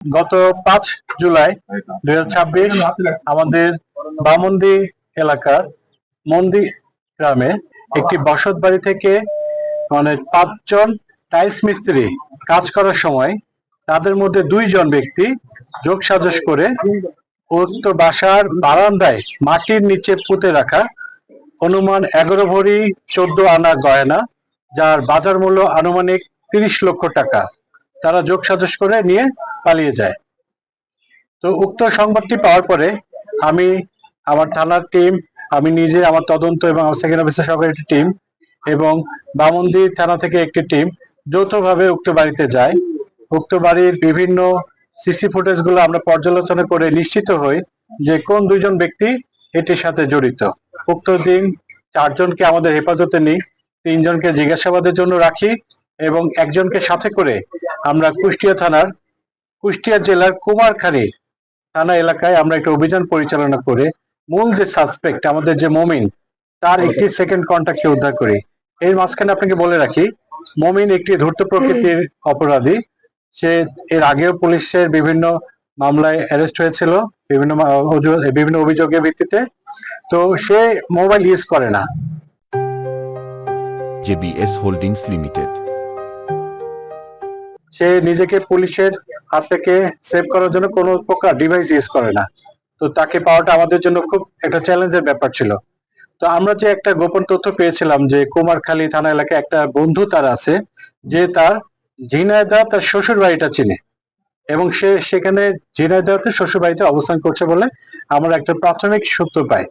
গত 5 জুলাই 2026 আমাদের বামন্দি এলাকার মন্দি গ্রামে একটি বসত বাড়ি থেকে 5 জন টাইলস মিস্ত্রি কাজ করার সময় তাদের মধ্যে 2 জন ব্যক্তি যোগ সাজস করে উক্ত বাসার বারান্দায় মাটির নিচে পুঁতে রাখা অনুমান 11 ভরি 14 আনা গয়না, যার বাজার মূল্য আনুমানিক 30 লক্ষ টাকা তারা যোগ সাজস করে নিয়ে পালিয়ে যায়। তো উক্ত সংবাদটি পাওয়ার পরে আমি, আমার থানার টিম, আমি নিজে, আমার তদন্ত এবং আমার সেকেন্ড অফিসার সহকারী একটি টিম এবং বামন্দি থানা থেকে একটি টিম যৌথভাবে উক্ত বাড়িতে যায়। উক্ত বাড়ির বিভিন্ন সিসি ফুটেজ গুলো আমরা পর্যালোচনা করে নিশ্চিত হই যে কোন 2 জন ব্যক্তি এটির সাথে জড়িত। উক্ত দিন 4 জনকে আমাদের হেফাজতে নিই, 3 জনকে জিজ্ঞাসাবাদের জন্য রাখি এবং 1 জনকে সাথে করে আমরা কুষ্টিয়া জেলার কুমারখালী থানা এলাকায় আমরা একটা অভিযান পরিচালনা করে মূল যে সাসপেক্ট আমাদের যে মমিন, তার একটি সেকেন্ড কন্ট্যাক্টকে উদ্ধার করি। এর মাঝখানে আপনাকে বলে রাখি, মমিন একটি ধূর্ত প্রকৃতির অপরাধী। সে এর আগেও পুলিশের বিভিন্ন মামলায় অ্যারেস্ট হয়েছিল বিভিন্ন অভিযোগের ভিত্তিতে। তো সে মোবাইল ইউজ করে না। JBS holdings limited. সে নিজেকে পুলিশের হাত থেকে সেভ করার জন্য কোনো প্রকার ডিভাইস ইউজ করে না। তো তাকে পাওয়াটা আমাদের জন্য খুব একটা চ্যালেঞ্জের ব্যাপার ছিল। তো আমরা যে একটা গোপন তথ্য পেয়েছিলাম যে কুমারখালী থানা এলাকায় একটা বন্ধু তার আছে, যে তার ঝিনাইদহ তার শ্বশুর বাড়িটা চিনে এবং সে সেখানে ঝিনাইদহতে শ্বশুর বাড়িতে অবস্থান করছে বলে আমরা একটা প্রাথমিক সূত্র পাই।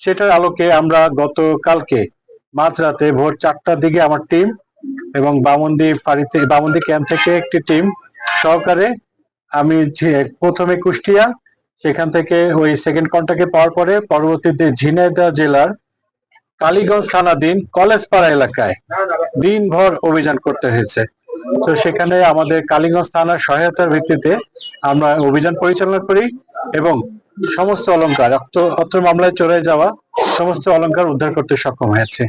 সেটার আলোকে আমরা গতকালকে মাঝরাতে ভোর 4টার দিকে আমার টিম এবং বামন্দি ক্যাম্প থেকে একটি টিম সহকারে আমি প্রথমে কুষ্টিয়া, সেখান থেকে ওই সেকেন্ড কন্টাক্টে পাওয়ার পরে পরবর্তীতে ঝিনাইদহ জেলার কালীগঞ্জ থানাধীন কলেজপাড়া এলাকায় দিনভর অভিযান করতে হয়েছে। তো সেখানে আমাদের কালীগঞ্জ থানার সহায়তার ভিত্তিতে আমরা অভিযান পরিচালনা করি এবং সমস্ত অলংকার, অত্র মামলায় চলে যাওয়া সমস্ত অলংকার উদ্ধার করতে সক্ষম হয়েছে।